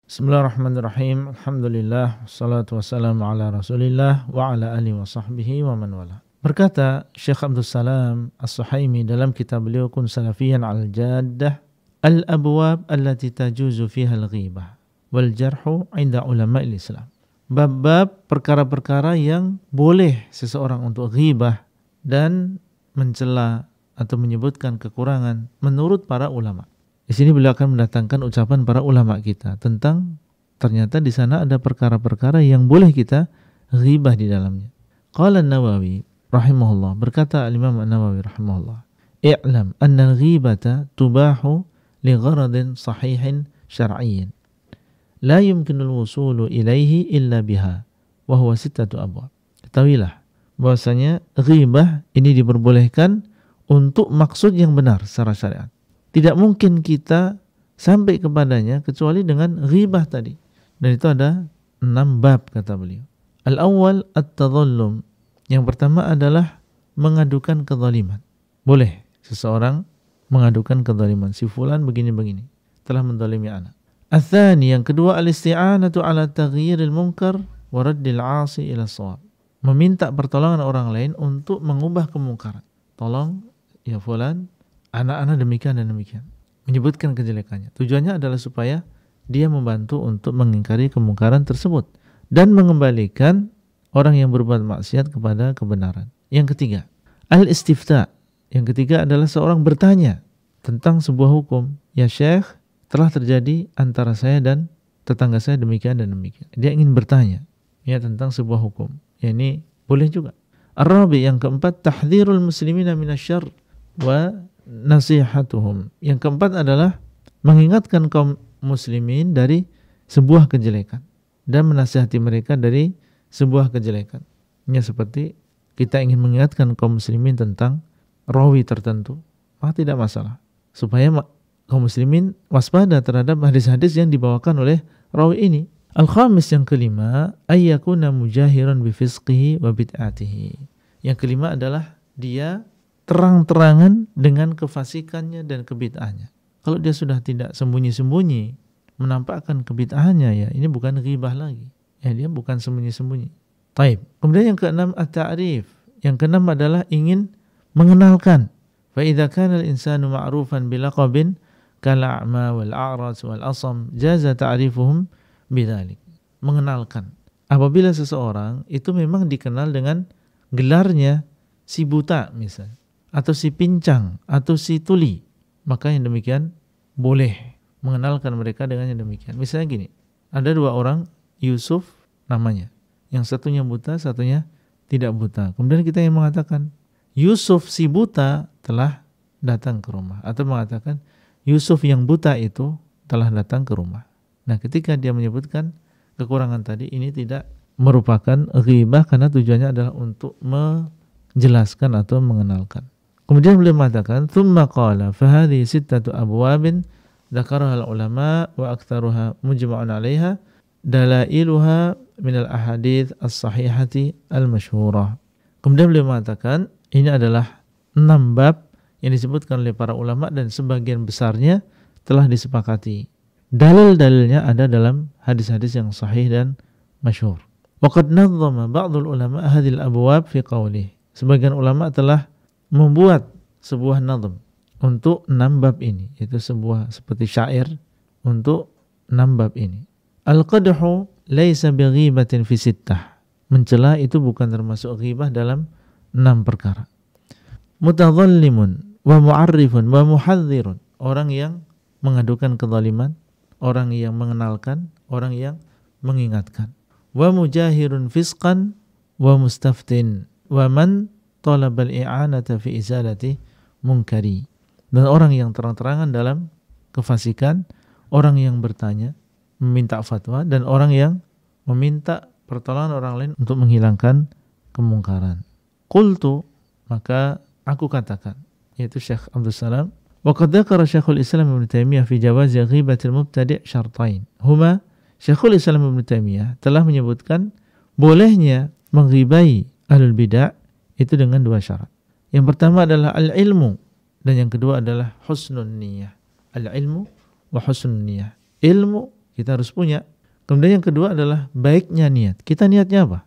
Bismillahirrahmanirrahim. Alhamdulillah wassalatu wassalamu ala Rasulillah wa ala alihi wa sahbihi wa man wala. Berkata Syekh Abdul Salam As-Suhaimi dalam kitab beliau Kun Salafiyan al-Jaddah, al-abwab allati tajuzu fiha al-ghibah wal jarhu 'inda ulama'il Islam. Bab-bab perkara-perkara yang boleh seseorang untuk ghibah dan mencela atau menyebutkan kekurangan menurut para ulama. Di sini beliau akan mendatangkan ucapan para ulama kita tentang ternyata di sana ada perkara-perkara yang boleh kita ghibah di dalamnya. Qala An-Nawawi rahimahullah, berkata Al-Imam An-Nawawi rahimahullah, "I'lam anna al-ghibata tubahu li gharadin sahihin syar'iyyin la yumkinu al-wusulu ilaihi illa biha wa huwa sittatu abwab." Ketahuilah bahwasanya ghibah ini diperbolehkan untuk maksud yang benar secara syariat. Tidak mungkin kita sampai kepadanya kecuali dengan ghibah tadi. Dan itu ada 6 bab kata beliau. Al-awwal at-tadhallum. Yang pertama adalah mengadukan kezaliman. Boleh seseorang mengadukan kezaliman. Si fulan begini-begini telah menzalimi anak. Ats-tsani, yang kedua, al-isti'anatu ala taghyiril munkar wa raddil 'asi ila shawab. Meminta pertolongan orang lain untuk mengubah kemungkaran. Tolong ya fulan, anak-anak demikian dan demikian, menyebutkan kejelekannya. Tujuannya adalah supaya dia membantu untuk mengingkari kemungkaran tersebut dan mengembalikan orang yang berbuat maksiat kepada kebenaran. Yang ketiga, al-istifta. Yang ketiga adalah seorang bertanya tentang sebuah hukum. Ya Syekh, telah terjadi antara saya dan tetangga saya demikian dan demikian. Dia ingin bertanya ya tentang sebuah hukum. Ya, ini boleh juga. Ar-rabi, yang keempat, tahdhirul muslimina minasyarr wa nasihatuhum. Yang keempat adalah mengingatkan kaum muslimin dari sebuah kejelekan dan menasihati mereka dari sebuah kejelekan. Ya, seperti kita ingin mengingatkan kaum muslimin tentang rawi tertentu, maka tidak masalah, supaya kaum muslimin waspada terhadap hadis-hadis yang dibawakan oleh rawi ini. Al-khamis, yang kelima, ayyakuna mujahiran bifisqihi wa bid'atihi. Yang kelima adalah dia terang-terangan dengan kefasikannya dan kebid'ahnya. Kalau dia sudah tidak sembunyi-sembunyi menampakkan kebid'ahnya, ya ini bukan ghibah lagi. Ya, dia bukan sembunyi-sembunyi. Taib. Kemudian yang keenam, at-ta'rif. Yang keenam adalah ingin mengenalkan. Fa idza kana al-insanu ma'rufan bilaqabin kal-a'ma wal-a'raj wal-asam jaza ta'rifuhum bidzalik. Mengenalkan. Apabila seseorang itu memang dikenal dengan gelarnya si buta misalnya, atau si pincang, atau si tuli, maka yang demikian boleh mengenalkan mereka dengan yang demikian. Misalnya gini, ada 2 orang, Yusuf namanya, yang satunya buta, satunya tidak buta. Kemudian kita yang mengatakan Yusuf si buta telah datang ke rumah, atau mengatakan Yusuf yang buta itu telah datang ke rumah. Nah, ketika dia menyebutkan kekurangan tadi, ini tidak merupakan ghibah karena tujuannya adalah untuk menjelaskan atau mengenalkan. Kemudian beliau mengatakan, "Tsumma qala fa hadhihi sittatu abwabin dzakaraha al-ulama wa aktsaruha mujma'un 'alaiha dalailuha min al-ahadits as-sahihati al-masyhurah." Kemudian beliau mengatakan, ini adalah 6 bab yang disebutkan oleh para ulama dan sebagian besarnya telah disepakati. Dalil-dalilnya ada dalam hadis-hadis yang sahih dan masyhur. Wa qad nazzama ba'dul ulama hadhil abwab fi qawlihi. Sebagian ulama telah membuat sebuah nazm untuk 6 bab ini, yaitu sebuah seperti syair untuk 6 bab ini. Al-qadhu laisa bighibatin fi sittah. Mencela itu bukan termasuk ghibah dalam 6 perkara. Mutadhallimun wa mu'arrifun wa muhadzirun. Orang yang mengadukan kezaliman, orang yang mengenalkan, orang yang mengingatkan. Wa mujahirun fisqan wa mustaftin wa man talabal i'anata fi izalati munkari. Dan orang yang terang-terangan dalam kefasikan, orang yang bertanya, meminta fatwa, dan orang yang meminta pertolongan orang lain untuk menghilangkan kemungkaran. Qultu, maka aku katakan, yaitu Syekh Abdul Salam, wa qad dzakara Syekhul Islam Ibnu Taimiyah fi jawazi ghibatil mubtadi' syartain. Huma, Syekhul Islam Ibnu Taimiyah telah menyebutkan bolehnya menghibai ahlul bidah itu dengan 2 syarat. Yang pertama adalah al-ilmu, dan yang kedua adalah husnun niyah. Al-ilmu wa husnun niyah. Ilmu kita harus punya. Kemudian yang kedua adalah baiknya niat. Kita niatnya apa?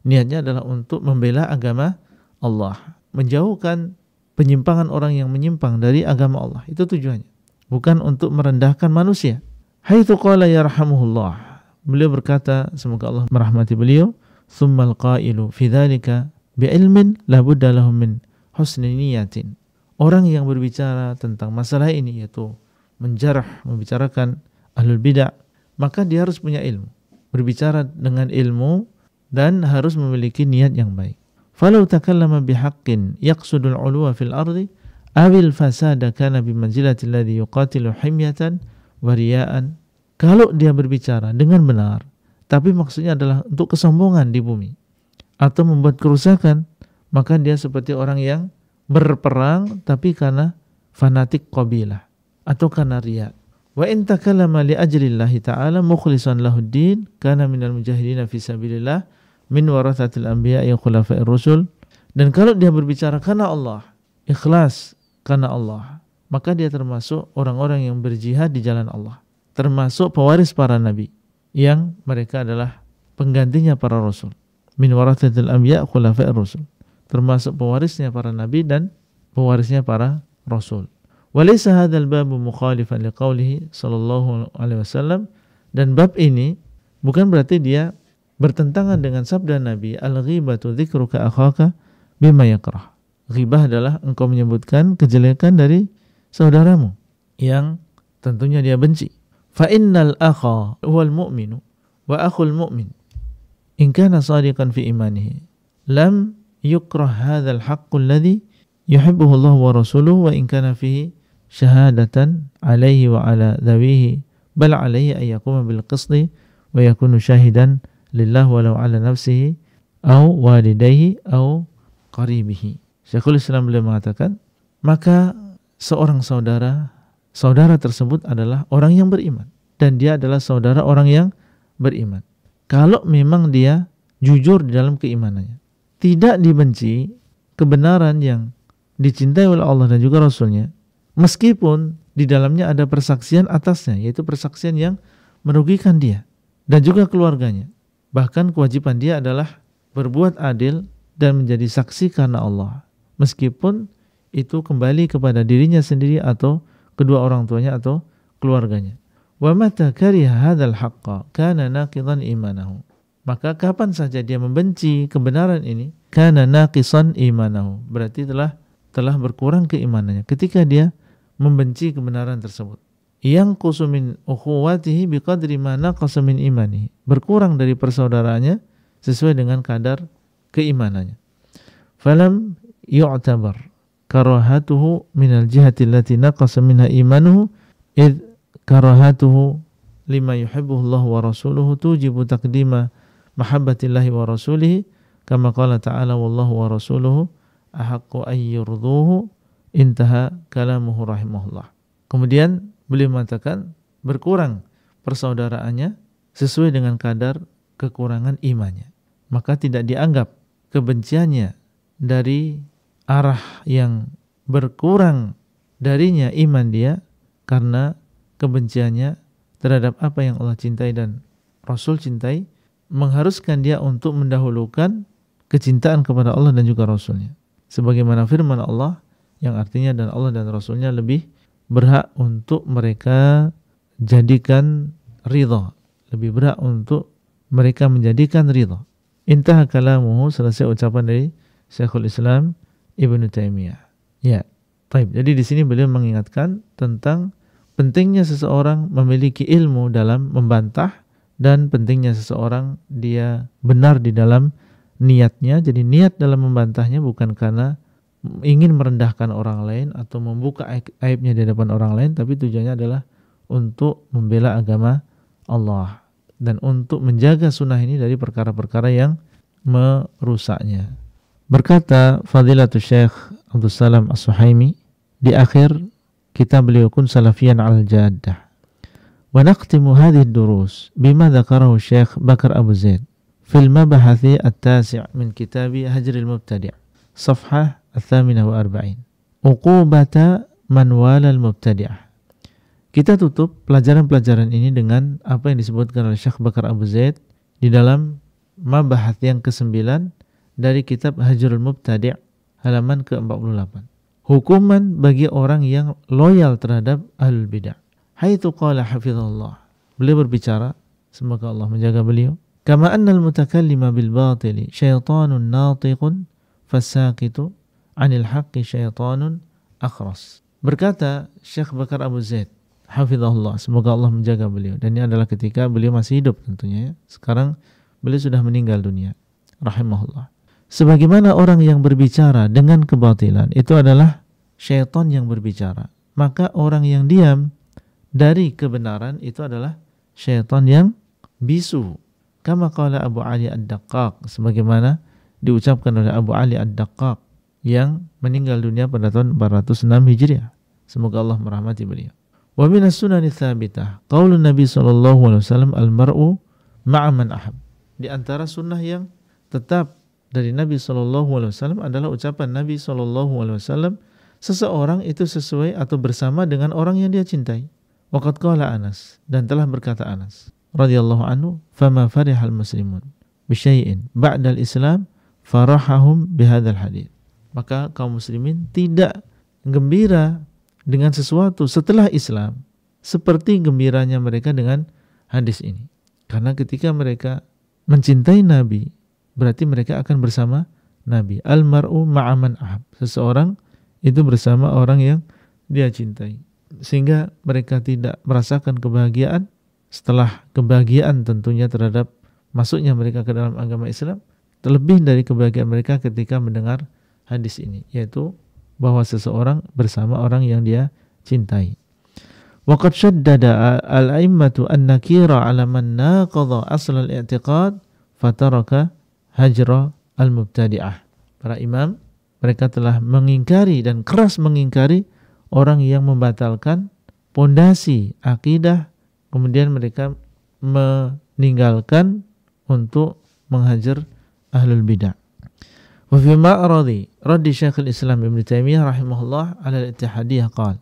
Niatnya adalah untuk membela agama Allah, menjauhkan penyimpangan orang yang menyimpang dari agama Allah. Itu tujuannya. Bukan untuk merendahkan manusia. Haitsu qala yarhamuhullah. Beliau berkata, semoga Allah merahmati beliau, tsummal qailu fi dzalika bi'ilmin la budda lahum min husni niyatin. Orang yang berbicara tentang masalah ini, yaitu menjarah, membicarakan ahlul bidah, maka dia harus punya ilmu. Berbicara dengan ilmu dan harus memiliki niat yang baik. Falau takallama bihaqqin yaqsudul 'uluwa fil ardi awil fasada kana bimanzilati alladhi yuqatilu himyatan wa riya'an. Kalau dia berbicara dengan benar, tapi maksudnya adalah untuk kesombongan di bumi atau membuat kerusakan, maka dia seperti orang yang berperang tapi karena fanatik qabilah atau karena riya. Wa in takallama li ajlillahi ta'ala mukhlishan lahuddin kana minal mujahidin fi sabilillah min warathatil anbiya'i wa khulafa'ir rusul. Dan kalau dia berbicara karena Allah, ikhlas karena Allah, maka dia termasuk orang-orang yang berjihad di jalan Allah, termasuk pewaris para nabi yang mereka adalah penggantinya para rasul. Min warathatil anbiya' wa khulafa'ir rusul, termasuk pewarisnya para nabi dan pewarisnya para rasul. Walaysa hadzal babu mukhalifan liqaulihi sallallahu alaihi wasallam, dan bab ini bukan berarti dia bertentangan dengan sabda Nabi, al-ghibatu dzikruka akhaka bima yakrah. Ghibah adalah engkau menyebutkan kejelekan dari saudaramu yang tentunya dia benci. Fa innal akha huwal mu'minu wa akhul mu'min in kana shadiqan fi imanihi lam yukrah hadzal haqqu alladhi yuhibbuhu Allah wa rasuluhu wa in kana fihi syahadatan alaihi wa ala dhawihi bal alaihi an yakuma bil qisti wa yakunu syahidan lillah walau ala nafsihi au walidayhi au qaribihi. Syekhul Islam beliau mengatakan, maka seorang saudara tersebut adalah orang yang beriman dan dia adalah saudara orang yang beriman. Kalau memang dia jujur di dalam keimanannya, tidak dibenci kebenaran yang dicintai oleh Allah dan juga Rasulnya, meskipun di dalamnya ada persaksian atasnya, yaitu persaksian yang merugikan dia dan juga keluarganya. Bahkan kewajiban dia adalah berbuat adil dan menjadi saksi karena Allah, meskipun itu kembali kepada dirinya sendiri atau kedua orang tuanya atau keluarganya. Wa mata kariha hadzal haqqa kana naqidan imanahu. Maka kapan saja dia membenci kebenaran ini, kana naqisan imanahu, berarti telah berkurang keimanannya ketika dia membenci kebenaran tersebut. Yang kusumin ukhuwatihi biqadri ma naqasa min imanihi, berkurang dari persaudaraannya sesuai dengan kadar keimanannya. Falam yu'tabar karahatuhu minal jihati allati naqasa minha imanuhu id karahatuhu lima yuhibbuhu Allah wa rasuluhu tujibu taqdima mahabbatillahi wa rasulihi kama qala ta'ala wallahu wa rasuluhu ahaqqu an yurduhu, intaha kalamuhu rahimahullah. Kemudian beliau mengatakan berkurang persaudaraannya sesuai dengan kadar kekurangan imannya. Maka tidak dianggap kebenciannya dari arah yang berkurang darinya iman dia karena kebenciannya terhadap apa yang Allah cintai dan Rasul cintai, mengharuskan dia untuk mendahulukan kecintaan kepada Allah dan juga Rasulnya. Sebagaimana firman Allah yang artinya dan Allah dan Rasulnya lebih berhak untuk mereka jadikan ridha, lebih berhak untuk mereka menjadikan ridha. Intah kalamuhu, selesai ucapan dari Syekhul Islam Ibnu Taimiyah. Ya, baik. Jadi di sini beliau mengingatkan tentang pentingnya seseorang memiliki ilmu dalam membantah dan pentingnya seseorang dia benar di dalam niatnya. Jadi niat dalam membantahnya bukan karena ingin merendahkan orang lain atau membuka aibnya di hadapan orang lain, tapi tujuannya adalah untuk membela agama Allah dan untuk menjaga sunnah ini dari perkara-perkara yang merusaknya. Berkata Fadilatul Syekh Abdul Salam As-Suhaimi di akhir kitab beliau Kun Salafiyan al-Jaddah, wa naqtimu hadhihi ad-durus bima dzakarahu Syekh Bakar Abu Zaid fil mabahathi at-tasi' min kitabi Hajril Mubtadi' safhah 48, uqubata man wala al-mubtadi'ah. Kita tutup pelajaran-pelajaran ini dengan apa yang disebutkan oleh Syekh Bakar Abu Zaid di dalam mabahat yang ke-9 dari kitab Hajrul Mubtadi' halaman ke-48. Hukuman bagi orang yang loyal terhadap ahlul bidah. Haitsu qala hafizallah. Beliau berbicara, semoga Allah menjaga beliau. Kama annal mutakallima bil batili syaitanun natiqun fasaqitu 'anil haqqi syaitanun akhras. Berkata Syekh Bakar Abu Zaid, hafizahullah, semoga Allah menjaga beliau. Dan ini adalah ketika beliau masih hidup tentunya ya. Sekarang beliau sudah meninggal dunia, rahimahullah. Sebagaimana orang yang berbicara dengan kebatilan itu adalah syaitan yang berbicara, maka orang yang diam dari kebenaran itu adalah syaitan yang bisu. Kama qala Abu Ali Ad-Daqqaq, sebagaimana diucapkan oleh Abu Ali Ad-Daqqaq yang meninggal dunia pada tahun 406 Hijriah. Semoga Allah merahmati beliau. Wa minas sunani tsabitah qaulun Nabi sallallahu alaihi wasallam al-mar'u ma'a man ahab. Di antara sunnah yang tetap dari Nabi sallallahu alaihi wasallam adalah ucapan Nabi sallallahu alaihi wasallam, seseorang itu sesuai atau bersama dengan orang yang dia cintai. Waqad qala Anas, dan telah berkata Anas radhiyallahu anhu, fama farihal muslimun bi syai'in ba'dal islam farahahum bihadzal hadits. Maka kaum muslimin tidak gembira dengan sesuatu setelah Islam seperti gembiranya mereka dengan hadis ini. Karena ketika mereka mencintai Nabi, berarti mereka akan bersama Nabi. Al-mar'u ma'aman ahab. Seseorang itu bersama orang yang dia cintai. Sehingga mereka tidak merasakan kebahagiaan setelah kebahagiaan tentunya terhadap masuknya mereka ke dalam agama Islam, terlebih dari kebahagiaan mereka ketika mendengar hadis ini, yaitu bahwa seseorang bersama orang yang dia cintai. Waqad shaddada al-a'immatu an-nakira 'ala man naqadha asl al-i'tiqad fataraka hajra al-mubtadi'ah. Para imam mereka telah mengingkari dan keras mengingkari orang yang membatalkan pondasi akidah, kemudian mereka meninggalkan untuk menghajar ahlul bidah. Wa fi ma'radi raddi Syekhul Islam Ibnu Taimiyah rahimahullah ala al-Ittihadiyah qala.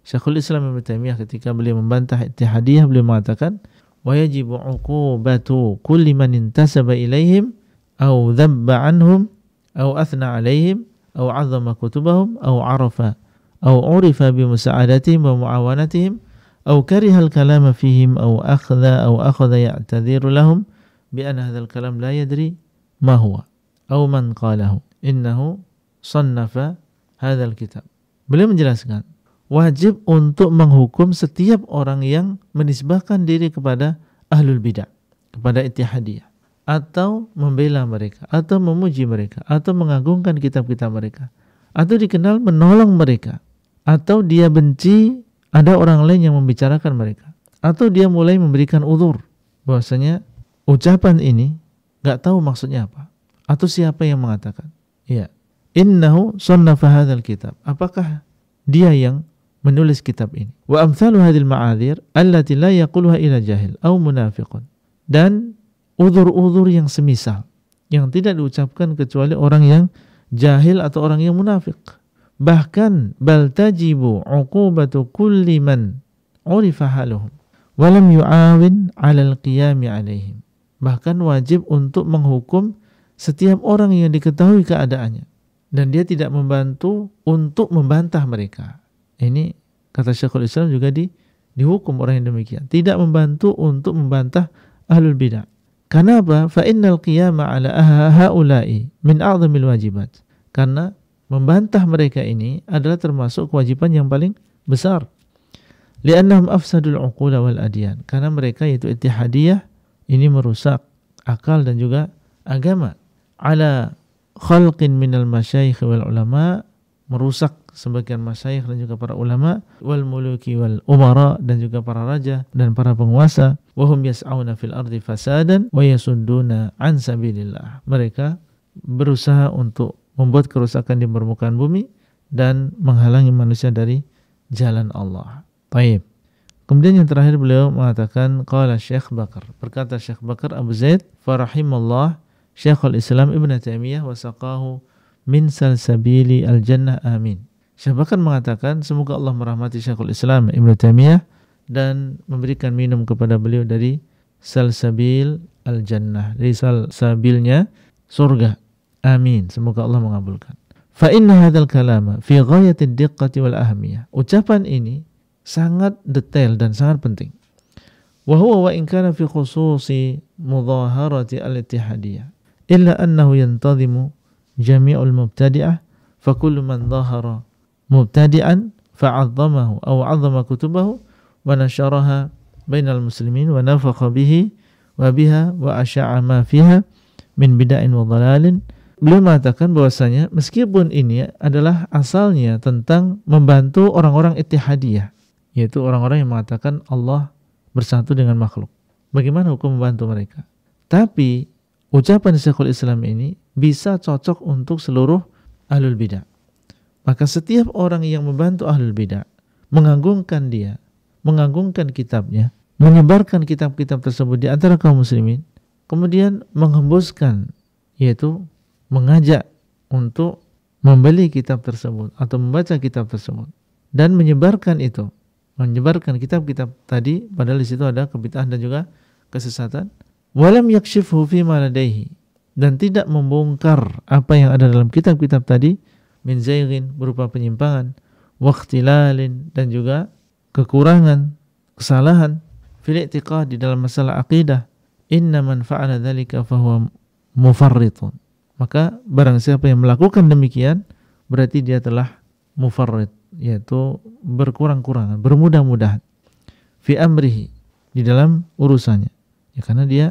Syekhul Islam Ibnu Taimiyah ketika beliau membantah Ittihadiyah, beliau mengatakan wa yajibu 'uqubatu kulli man intasaba ilaihim aw dhabba anhum aw athna 'alaihim aw 'azzama kutubahum aw 'arafa aw 'urifa bi musa'adatihim wa mu'awanatihim aw kariha al-kalama fihim aw akhadha ya'tadhiru lahum bi anna hadzal kalam la yadri ma huwa aw man qalahu innahu sannafa hadzal kitab. Beliau menjelaskan wajib untuk menghukum setiap orang yang menisbahkan diri kepada ahlul bidah, kepada Ittihadiyah, atau membela mereka, atau memuji mereka, atau mengagungkan kitab-kitab mereka, atau dikenal menolong mereka, atau dia benci ada orang lain yang membicarakan mereka, atau dia mulai memberikan uzur bahwasanya ucapan ini gak tahu maksudnya apa, atau siapa yang mengatakan. Ya, innahu sannafa hadzal kitab. Apakah dia yang menulis kitab ini? Wa amsalu hadhil ma'adhir allati la yaquluha ila jahil aw munafiqun. Dan uzur-uzur yang semisal yang tidak diucapkan kecuali orang yang jahil atau orang yang munafik. Bahkan bal tajibu 'uqubatu kulli man 'urifa haluhum wa lam yu'awin 'ala al-qiyam 'alaihim. Bahkan wajib untuk menghukum setiap orang yang diketahui keadaannya dan dia tidak membantu untuk membantah mereka. Ini kata Syekhul Islam juga dihukum orang yang demikian, tidak membantu untuk membantah ahlul bidah. Karena apa? Fa innal qiyama 'ala haula'i min a'dhamil wajibat. Karena membantah mereka ini adalah termasuk kewajiban yang paling besar. Li'annahum afsadul 'uqula wal adyan. Karena mereka yaitu Ittihadiyah ini merusak akal dan juga agama. Ala khalqin minal masyayikh wal ulama, merusak sebagian masyayikh dan juga para ulama, wal muluki wal umara, dan juga para raja dan para penguasa. Wahum yas'auna fil ardi fasadan wa yasudduna an sabilillah. Mereka berusaha untuk membuat kerusakan di permukaan bumi dan menghalangi manusia dari jalan Allah. Baik. Kemudian yang terakhir beliau mengatakan qala Syekh Bakar, berkata Syekh Bakar Abu Zaid farahimallah Syekhul Islam Ibnu Taimiyah wa saqahu min salsabili al-jannah amin. Syekh Bakar mengatakan semoga Allah merahmati Syekhul Islam Ibnu Taimiyah dan memberikan minum kepada beliau dari salsabil al-jannah, dari salsabilnya surga. Amin. Semoga Allah mengabulkan. Fa inna hadzal kalama fi ghayatid diqqati wal ahamiyah. Ucapan ini sangat detail dan sangat penting. Wa huwa wa in kana fi khususi mudhaharati al-ittihadiyah, illa annahu yantadhimu jami'ul mubtadi'ah, fa kullu man dhahara mubtadi'an fa'azzamahu aw 'azzama kutubahu wa nasharaha bainal muslimin wa nafakha bihi wa biha wa asya'a ma fiha min bid'ain wa dhalalin. Beliau mengatakan bahwasanya meskipun ini adalah asalnya tentang membantu orang-orang ittihadiyah, yaitu orang-orang yang mengatakan Allah bersatu dengan makhluk, bagaimana hukum membantu mereka, tapi ucapan Syekhul Islam ini bisa cocok untuk seluruh ahlul bidah. Maka setiap orang yang membantu ahlul bidah, mengagungkan dia, mengagungkan kitabnya, menyebarkan kitab-kitab tersebut di antara kaum muslimin, kemudian menghembuskan, yaitu mengajak untuk membeli kitab tersebut atau membaca kitab tersebut dan menyebarkan itu, menyebarkan kitab-kitab tadi, padahal di situ ada kebid'ahan dan juga kesesatan. Walam yakshifhu fi ma ladaihi, dan tidak membongkar apa yang ada dalam kitab-kitab tadi, min zayghin, berupa penyimpangan, wa ikhtilalin, dan juga kekurangan, kesalahan, fil i'tiqad, di dalam masalah akidah. Inna man fa'ala dzalika fahuwa mufarritun. Maka barang siapa yang melakukan demikian, berarti dia telah mufarrid, yaitu berkurang-kurangan, bermudah-mudahan, fi amrihi, di dalam urusannya, ya, karena dia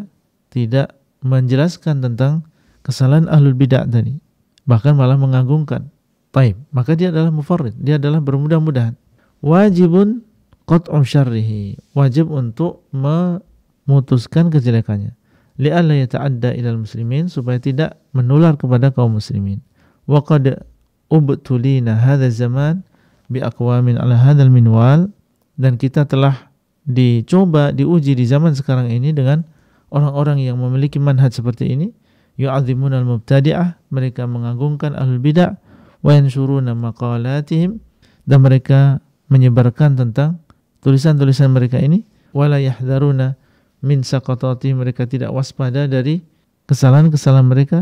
tidak menjelaskan tentang kesalahan ahlul bidah tadi, bahkan malah mengagungkan. Taib, maka dia adalah mufarrid, dia adalah bermudah-mudahan. Wajibun qat'u syarrihi, wajib untuk memutuskan kejelekannya, li'alla yata'adda ilal muslimin, supaya tidak menular kepada kaum muslimin. Wa qad ubtulina hadha zaman bi aqwamin ala hadzal minwal, dan kita telah dicoba, diuji di zaman sekarang ini dengan orang-orang yang memiliki manhaj seperti ini. Yu'azzimunal mubtadi'ah, mereka mengagungkan ahlul bidah, wa yanshuruna maqalatihim, dan mereka menyebarkan tentang tulisan-tulisan mereka ini, wala yahdharuna min saqatati, mereka tidak waspada dari kesalahan-kesalahan mereka,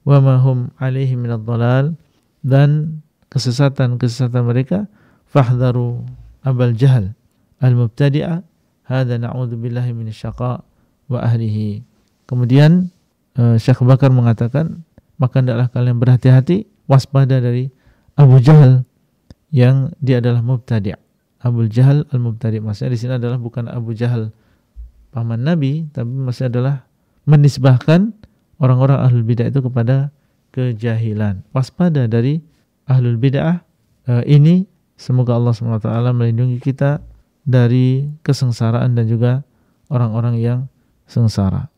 wa ma hum alaihi minadh dhalal, dan kesesatan-kesesatan mereka. Fahdharu abal jahl al-mubtadi'ah, hadza na'udzubillahi minasyaqa wa ahlihi. Kemudian Syekh Bakar mengatakan, maka hendaklah kalian berhati-hati, waspada dari Abu Jahal yang dia adalah mubtadi'. Abu Jahal al-mubtadi', maksudnya di sini adalah bukan Abu Jahal paman Nabi, tapi maksudnya adalah menisbahkan orang-orang ahlul bid'ah itu kepada kejahilan. Waspada dari ahlul bid'ah ini. Semoga Allah SWT melindungi kita dari kesengsaraan dan juga orang-orang yang sengsara.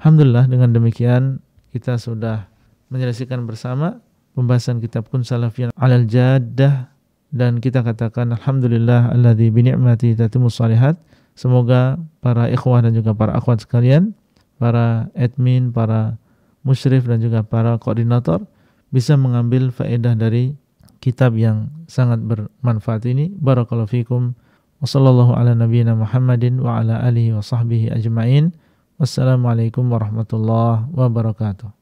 Alhamdulillah, dengan demikian kita sudah menyelesaikan bersama pembahasan kitab Kun Salafiyan 'alal Jaddah, dan kita katakan alhamdulillah alladzi bi ni'mati tatimmus shalihat. Semoga para ikhwah dan juga para akhwat sekalian, para admin, para musyrif dan juga para koordinator bisa mengambil faedah dari kitab yang sangat bermanfaat ini. Barakallahu fikum. Wassallallahu ala nabiyyina Muhammadin wa ala alihi wa sahbihi ajma'in. Wassalamualaikum warahmatullahi wabarakatuh.